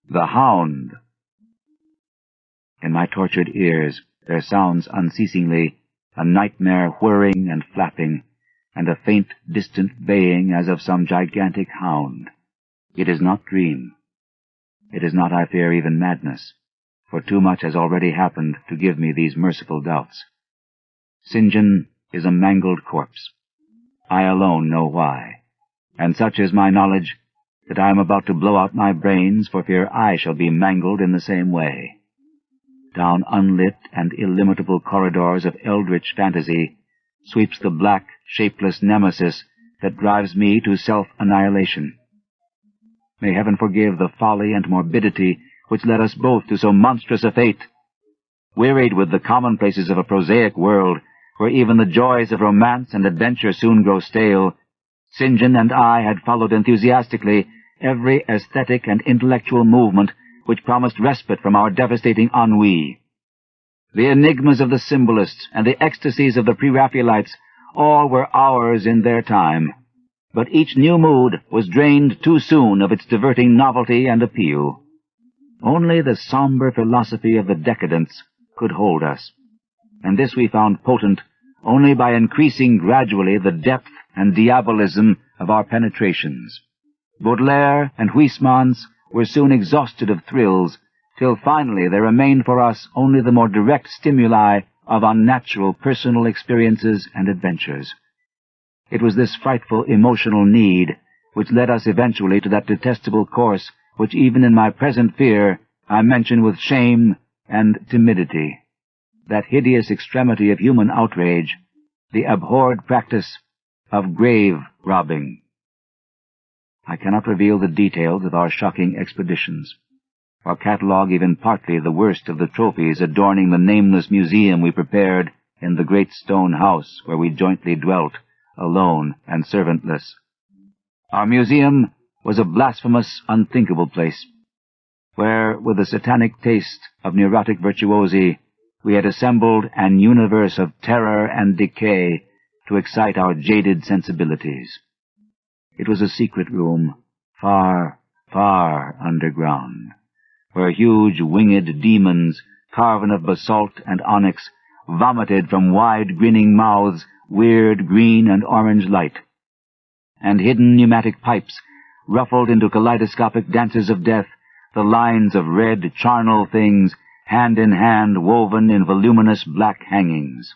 The Hound. In my tortured ears there sounds unceasingly a nightmare whirring and flapping, and a faint, distant baying as of some gigantic hound. It is not dream. It is not, I fear, even madness, for too much has already happened to give me these merciful doubts. St. John is a mangled corpse. I alone know why, and such is my knowledge that I am about to blow out my brains for fear I shall be mangled in the same way. Down unlit and illimitable corridors of eldritch fantasy sweeps the black, shapeless nemesis that drives me to self-annihilation. May heaven forgive the folly and morbidity which led us both to so monstrous a fate. Wearied with the commonplaces of a prosaic world, where even the joys of romance and adventure soon grow stale, St. John and I had followed enthusiastically every aesthetic and intellectual movement which promised respite from our devastating ennui. The enigmas of the symbolists and the ecstasies of the pre-Raphaelites all were ours in their time, but each new mood was drained too soon of its diverting novelty and appeal. Only the somber philosophy of the decadents could hold us, and this we found potent only by increasing gradually the depth and diabolism of our penetrations. Baudelaire and Huysmans were soon exhausted of thrills, till finally there remained for us only the more direct stimuli of unnatural personal experiences and adventures. It was this frightful emotional need which led us eventually to that detestable course which even in my present fear I mention with shame and timidity, that hideous extremity of human outrage, the abhorred practice of grave robbing. I cannot reveal the details of our shocking expeditions, or catalogue even partly the worst of the trophies adorning the nameless museum we prepared in the great stone house where we jointly dwelt, alone and servantless. Our museum was a blasphemous, unthinkable place, where, with a satanic taste of neurotic virtuosi, we had assembled an universe of terror and decay to excite our jaded sensibilities. It was a secret room, far, far underground, where huge winged demons, carven of basalt and onyx, vomited from wide grinning mouths weird green and orange light, and hidden pneumatic pipes ruffled into kaleidoscopic dances of death the lines of red charnel things hand in hand woven in voluminous black hangings.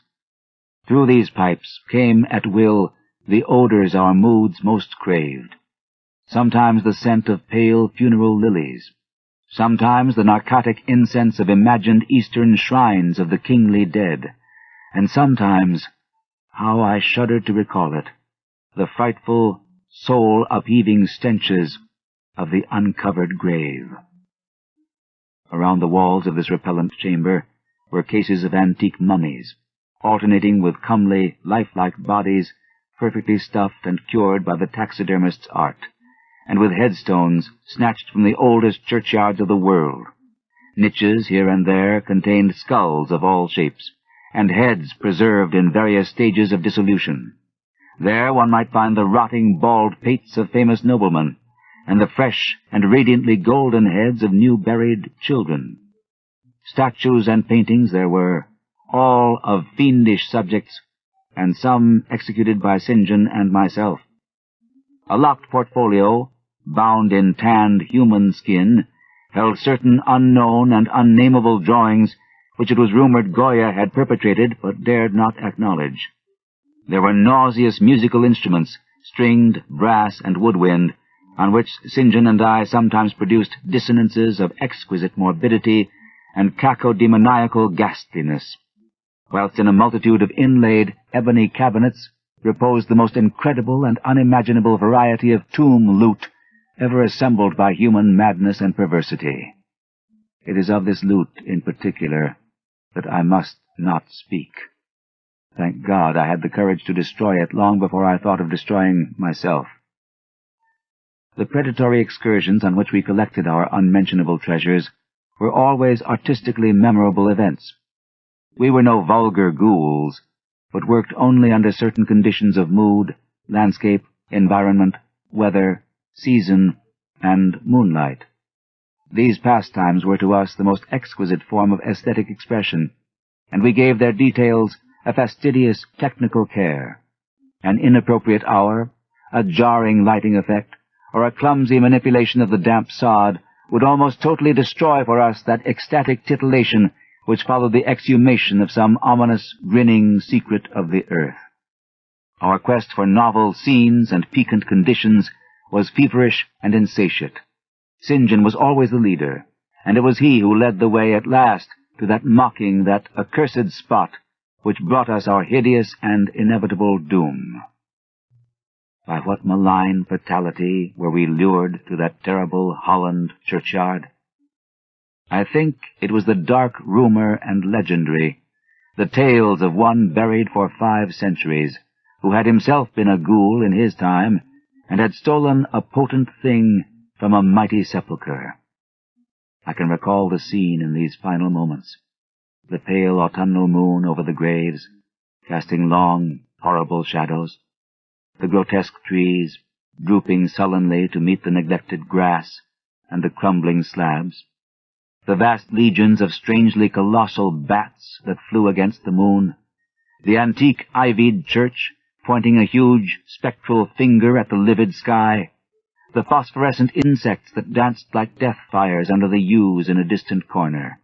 Through these pipes came at will the odors our moods most craved, sometimes the scent of pale funeral lilies, sometimes the narcotic incense of imagined eastern shrines of the kingly dead, and sometimes, how I shuddered to recall it, the frightful, soul-upheaving stenches of the uncovered grave. Around the walls of this repellent chamber were cases of antique mummies, alternating with comely, lifelike bodies perfectly stuffed and cured by the taxidermist's art, and with headstones snatched from the oldest churchyards of the world. Niches here and there contained skulls of all shapes, and heads preserved in various stages of dissolution. There one might find the rotting bald pates of famous noblemen, and the fresh and radiantly golden heads of new-buried children. Statues and paintings there were, all of fiendish subjects, and some executed by St. John and myself. A locked portfolio, bound in tanned human skin, held certain unknown and unnameable drawings which it was rumored Goya had perpetrated but dared not acknowledge. There were nauseous musical instruments, stringed, brass, and woodwind, on which St. John and I sometimes produced dissonances of exquisite morbidity and cacodemoniacal ghastliness, whilst in a multitude of inlaid ebony cabinets reposed the most incredible and unimaginable variety of tomb loot ever assembled by human madness and perversity. It is of this loot in particular that I must not speak. Thank God I had the courage to destroy it long before I thought of destroying myself. The predatory excursions on which we collected our unmentionable treasures were always artistically memorable events. We were no vulgar ghouls, but worked only under certain conditions of mood, landscape, environment, weather, season, and moonlight. These pastimes were to us the most exquisite form of aesthetic expression, and we gave their details a fastidious technical care. An inappropriate hour, a jarring lighting effect, or a clumsy manipulation of the damp sod would almost totally destroy for us that ecstatic titillation which followed the exhumation of some ominous, grinning secret of the earth. Our quest for novel scenes and piquant conditions was feverish and insatiate. St. John was always the leader, and it was he who led the way at last to that mocking, that accursed spot which brought us our hideous and inevitable doom. By what malign fatality were we lured to that terrible Holland churchyard? I think it was the dark rumor and legendary, the tales of one buried for 5 centuries, who had himself been a ghoul in his time, and had stolen a potent thing from a mighty sepulchre. I can recall the scene in these final moments, the pale autumnal moon over the graves, casting long, horrible shadows, the grotesque trees drooping sullenly to meet the neglected grass and the crumbling slabs, the vast legions of strangely colossal bats that flew against the moon, the antique ivied church pointing a huge spectral finger at the livid sky, the phosphorescent insects that danced like death fires under the yews in a distant corner,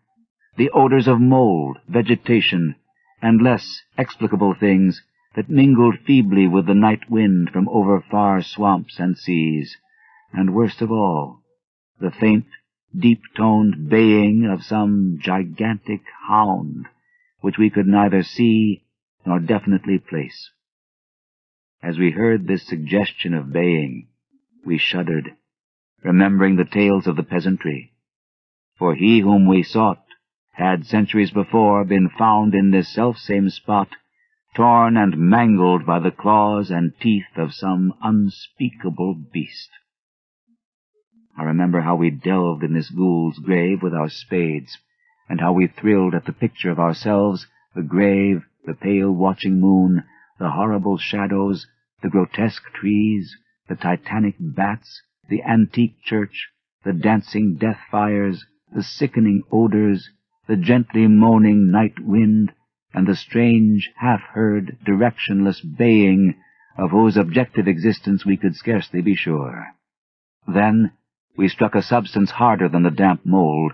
the odors of mold, vegetation, and less explicable things that mingled feebly with the night wind from over far swamps and seas, and worst of all, the faint, deep-toned baying of some gigantic hound, which we could neither see nor definitely place. As we heard this suggestion of baying, we shuddered, remembering the tales of the peasantry, for he whom we sought had centuries before been found in this selfsame spot, torn and mangled by the claws and teeth of some unspeakable beast. I remember how we delved in this ghoul's grave with our spades, and how we thrilled at the picture of ourselves, the grave, the pale watching moon, the horrible shadows, the grotesque trees, the titanic bats, the antique church, the dancing death fires, the sickening odors, the gently moaning night wind, and the strange, half-heard, directionless baying of whose objective existence we could scarcely be sure. Then we struck a substance harder than the damp mold,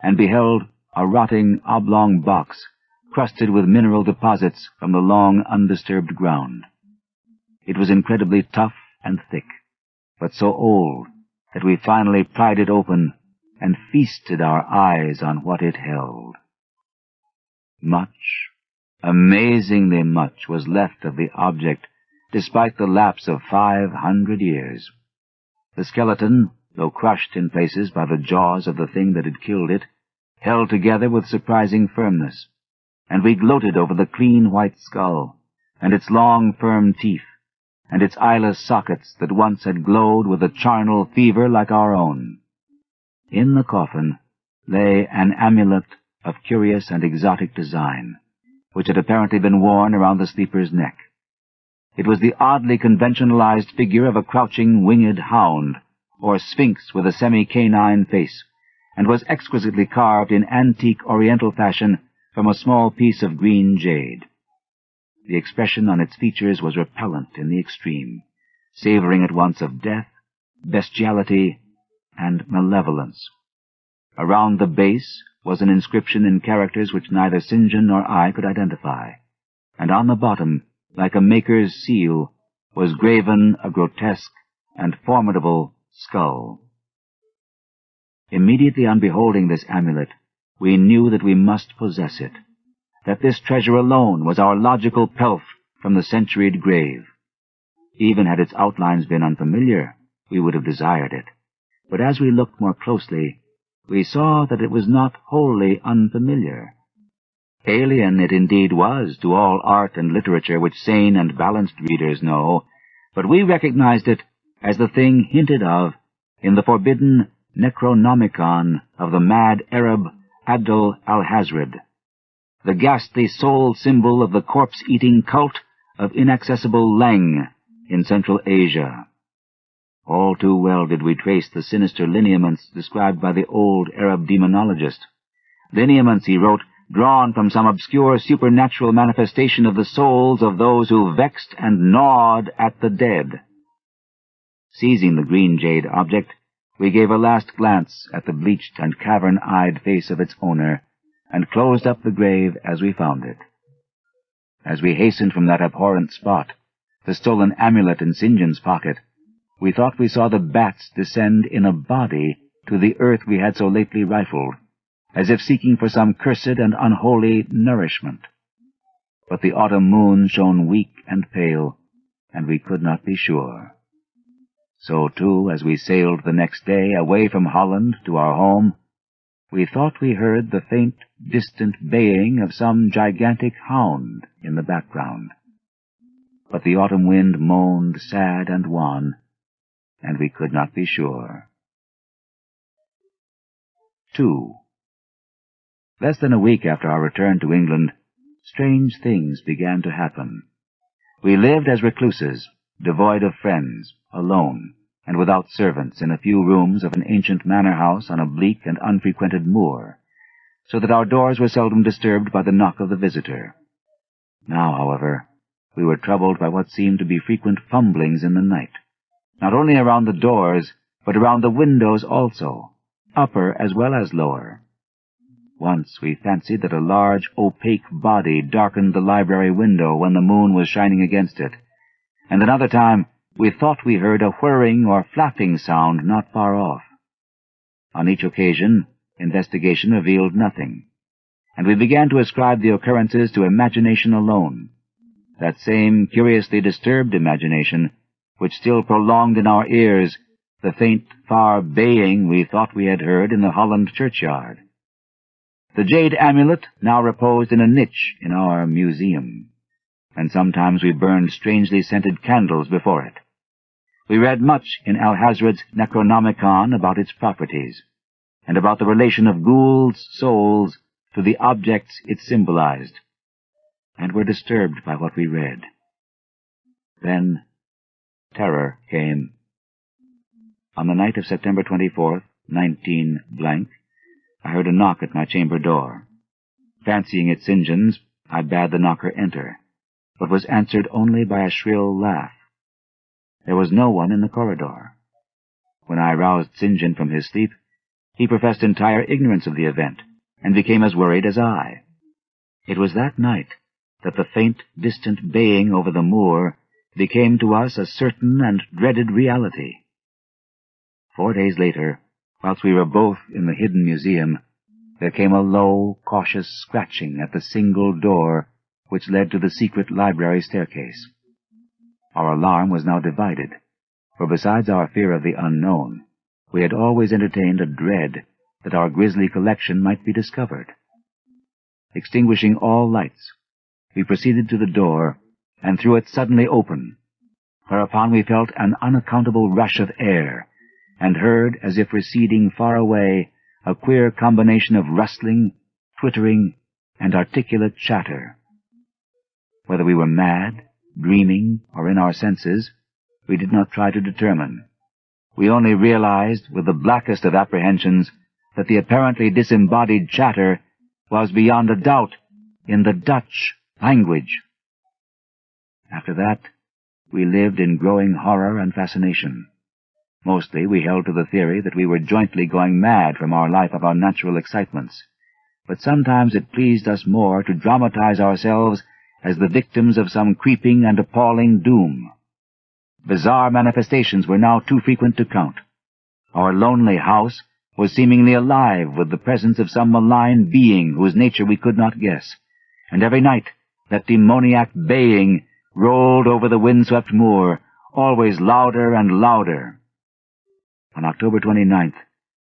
and beheld a rotting oblong box crusted with mineral deposits from the long undisturbed ground. It was incredibly tough and thick, but so old that we finally pried it open and feasted our eyes on what it held. Much, amazingly much, was left of the object, despite the lapse of 500 years. The skeleton, though crushed in places by the jaws of the thing that had killed it, held together with surprising firmness, and we gloated over the clean white skull, and its long firm teeth, and its eyeless sockets that once had glowed with a charnel fever like our own. In the coffin lay an amulet of curious and exotic design, which had apparently been worn around the sleeper's neck. It was the oddly conventionalized figure of a crouching winged hound, or sphinx with a semi-canine face, and was exquisitely carved in antique oriental fashion from a small piece of green jade. The expression on its features was repellent in the extreme, savoring at once of death, bestiality, and malevolence. Around the base was an inscription in characters which neither St. John nor I could identify, and on the bottom, like a maker's seal, was graven a grotesque and formidable skull. Immediately on beholding this amulet, we knew that we must possess it, that this treasure alone was our logical pelf from the centuried grave. Even had its outlines been unfamiliar, we would have desired it, but as we looked more closely, we saw that it was not wholly unfamiliar. Alien it indeed was to all art and literature which sane and balanced readers know, but we recognized it as the thing hinted of in the forbidden Necronomicon of the mad Arab Abdul al-Hazred, the ghastly soul symbol of the corpse-eating cult of inaccessible Leng in Central Asia. All too well did we trace the sinister lineaments described by the old Arab demonologist. Lineaments, he wrote, drawn from some obscure supernatural manifestation of the souls of those who vexed and gnawed at the dead. Seizing the green jade object, we gave a last glance at the bleached and cavern-eyed face of its owner, and closed up the grave as we found it. As we hastened from that abhorrent spot, the stolen amulet in St. John's pocket, we thought we saw the bats descend in a body to the earth we had so lately rifled, as if seeking for some cursed and unholy nourishment. But the autumn moon shone weak and pale, and we could not be sure. So, too, as we sailed the next day away from Holland to our home, we thought we heard the faint, distant baying of some gigantic hound in the background. But the autumn wind moaned sad and wan, and we could not be sure. 2. Less than a week after our return to England, strange things began to happen. We lived as recluses, devoid of friends, alone, and without servants, in a few rooms of an ancient manor house on a bleak and unfrequented moor, so that our doors were seldom disturbed by the knock of the visitor. Now, however, we were troubled by what seemed to be frequent fumblings in the night, not only around the doors, but around the windows also, upper as well as lower. Once we fancied that a large, opaque body darkened the library window when the moon was shining against it, and another time we thought we heard a whirring or flapping sound not far off. On each occasion, investigation revealed nothing, and we began to ascribe the occurrences to imagination alone, that same curiously disturbed imagination which still prolonged in our ears the faint, far baying we thought we had heard in the Holland churchyard. The jade amulet now reposed in a niche in our museum, and sometimes we burned strangely scented candles before it. We read much in Alhazred's Necronomicon about its properties, and about the relation of ghouls' souls to the objects it symbolized, and were disturbed by what we read. Then terror came. On the night of September 24th, 19 , I heard a knock at my chamber door. Fancying it St. John's, I bade the knocker enter, but was answered only by a shrill laugh. There was no one in the corridor. When I roused St. John from his sleep, he professed entire ignorance of the event, and became as worried as I. It was that night that the faint, distant baying over the moor became to us a certain and dreaded reality. 4 days later, whilst we were both in the hidden museum, there came a low, cautious scratching at the single door which led to the secret library staircase. Our alarm was now divided, for besides our fear of the unknown, we had always entertained a dread that our grisly collection might be discovered. Extinguishing all lights, we proceeded to the door and threw it suddenly open, whereupon we felt an unaccountable rush of air, and heard, as if receding far away, a queer combination of rustling, twittering, and articulate chatter. Whether we were mad, dreaming, or in our senses, we did not try to determine. We only realized, with the blackest of apprehensions, that the apparently disembodied chatter was beyond a doubt in the Dutch language. After that, we lived in growing horror and fascination. Mostly we held to the theory that we were jointly going mad from our life of unnatural excitements, but sometimes it pleased us more to dramatize ourselves as the victims of some creeping and appalling doom. Bizarre manifestations were now too frequent to count. Our lonely house was seemingly alive with the presence of some malign being whose nature we could not guess, and every night that demoniac baying rolled over the windswept moor, always louder and louder. On October 29th,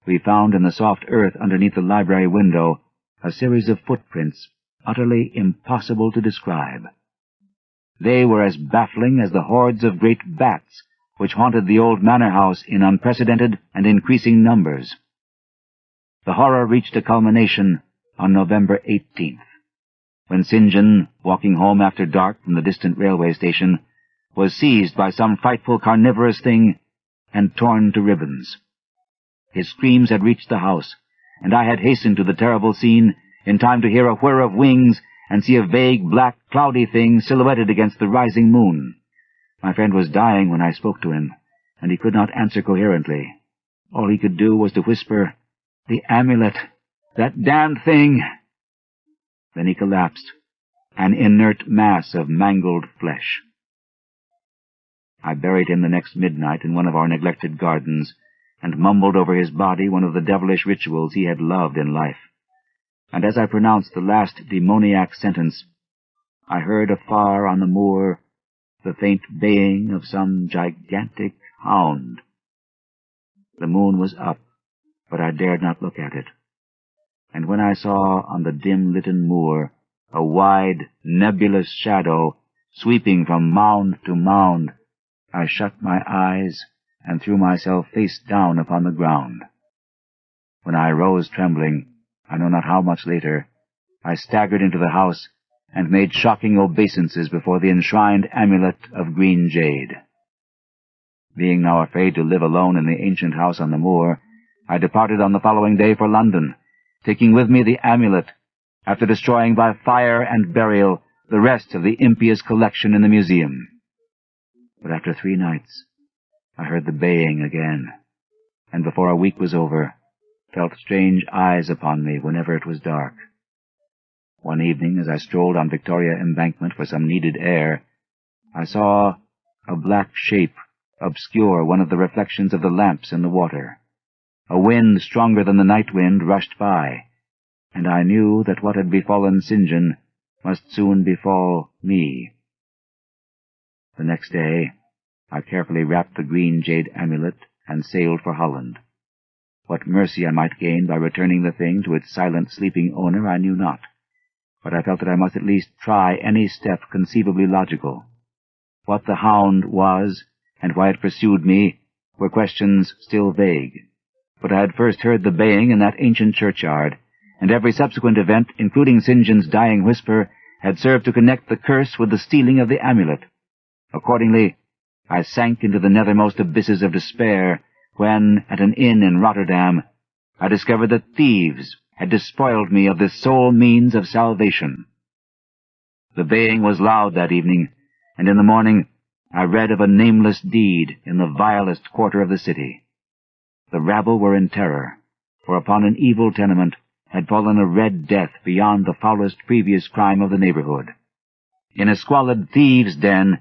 we found in the soft earth underneath the library window a series of footprints utterly impossible to describe. They were as baffling as the hordes of great bats which haunted the old manor house in unprecedented and increasing numbers. The horror reached a culmination on November 18th, when St. John, walking home after dark from the distant railway station, was seized by some frightful carnivorous thing and torn to ribbons. His screams had reached the house, and I had hastened to the terrible scene in time to hear a whir of wings and see a vague, black, cloudy thing silhouetted against the rising moon. My friend was dying when I spoke to him, and he could not answer coherently. All he could do was to whisper, "The amulet! That damned thing!" Then he collapsed, an inert mass of mangled flesh. I buried him the next midnight in one of our neglected gardens, and mumbled over his body one of the devilish rituals he had loved in life. And as I pronounced the last demoniac sentence, I heard afar on the moor the faint baying of some gigantic hound. The moon was up, but I dared not look at it. And when I saw on the dim-litten moor a wide, nebulous shadow sweeping from mound to mound, I shut my eyes and threw myself face down upon the ground. When I rose trembling, I know not how much later, I staggered into the house and made shocking obeisances before the enshrined amulet of green jade. Being now afraid to live alone in the ancient house on the moor, I departed on the following day for London, taking with me the amulet, after destroying by fire and burial the rest of the impious collection in the museum. But after 3 nights, I heard the baying again, and before a week was over, felt strange eyes upon me whenever it was dark. One evening, as I strolled on Victoria Embankment for some needed air, I saw a black shape obscure one of the reflections of the lamps in the water. A wind stronger than the night wind rushed by, and I knew that what had befallen St. John must soon befall me. The next day, I carefully wrapped the green jade amulet and sailed for Holland. What mercy I might gain by returning the thing to its silent, sleeping owner I knew not, but I felt that I must at least try any step conceivably logical. What the hound was, and why it pursued me, were questions still vague. But I had first heard the baying in that ancient churchyard, and every subsequent event, including St. John's dying whisper, had served to connect the curse with the stealing of the amulet. Accordingly, I sank into the nethermost abysses of despair when, at an inn in Rotterdam, I discovered that thieves had despoiled me of this sole means of salvation. The baying was loud that evening, and in the morning I read of a nameless deed in the vilest quarter of the city. The rabble were in terror, for upon an evil tenement had fallen a red death beyond the foulest previous crime of the neighborhood. In a squalid thieves' den,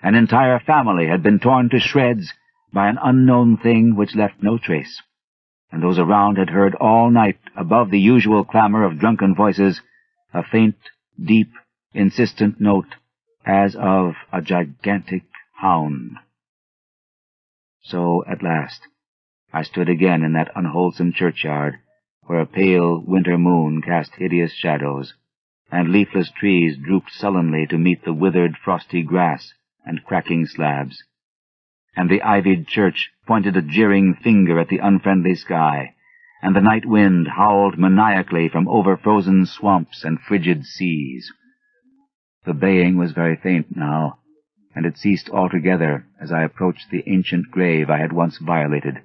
an entire family had been torn to shreds by an unknown thing which left no trace, and those around had heard all night, above the usual clamor of drunken voices, a faint, deep, insistent note, as of a gigantic hound. So, at last, I stood again in that unwholesome churchyard, where a pale winter moon cast hideous shadows, and leafless trees drooped sullenly to meet the withered, frosty grass and cracking slabs, and the ivied church pointed a jeering finger at the unfriendly sky, and the night wind howled maniacally from over-frozen swamps and frigid seas. The baying was very faint now, and it ceased altogether as I approached the ancient grave I had once violated,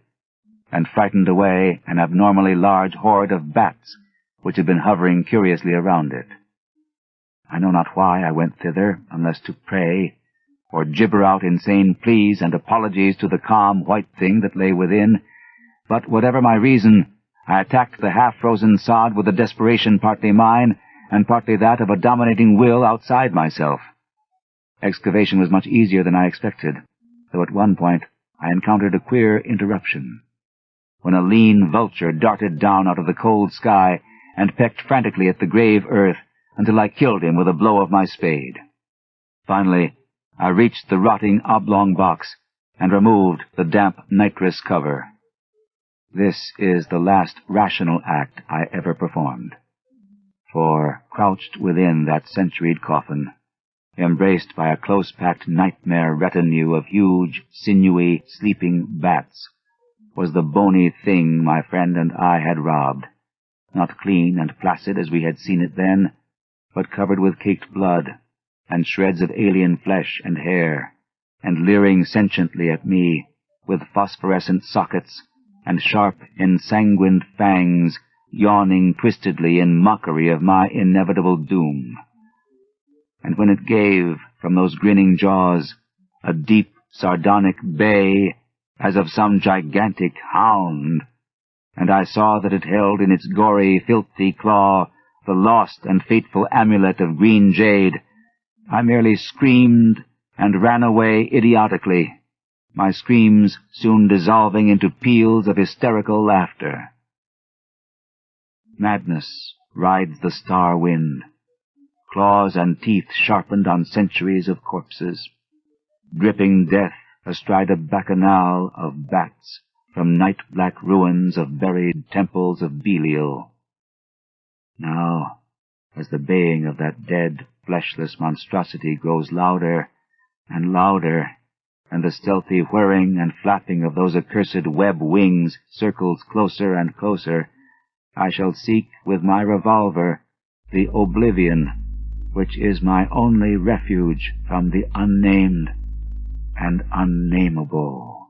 and frightened away an abnormally large horde of bats which had been hovering curiously around it. I know not why I went thither, unless to pray, or gibber out insane pleas and apologies to the calm white thing that lay within, but whatever my reason, I attacked the half-frozen sod with a desperation partly mine, and partly that of a dominating will outside myself. Excavation was much easier than I expected, though at one point I encountered a queer interruption, when a lean vulture darted down out of the cold sky and pecked frantically at the grave earth until I killed him with a blow of my spade. Finally, I reached the rotting oblong box and removed the damp nitrous cover. This is the last rational act I ever performed, for crouched within that centuried coffin, embraced by a close-packed nightmare retinue of huge, sinewy, sleeping bats, was the bony thing my friend and I had robbed, not clean and placid as we had seen it then, but covered with caked blood, and shreds of alien flesh and hair, and leering sentiently at me with phosphorescent sockets and sharp, ensanguined fangs yawning twistedly in mockery of my inevitable doom. And when it gave from those grinning jaws a deep, sardonic bay as of some gigantic hound, and I saw that it held in its gory, filthy claw the lost and fateful amulet of green jade, I merely screamed and ran away idiotically, my screams soon dissolving into peals of hysterical laughter. Madness rides the star wind, claws and teeth sharpened on centuries of corpses, dripping death astride a bacchanal of bats from night-black ruins of buried temples of Belial. Now, as the baying of that dead, fleshless monstrosity grows louder and louder, and the stealthy whirring and flapping of those accursed web wings circles closer and closer, I shall seek with my revolver the oblivion which is my only refuge from the unnamed and unnameable.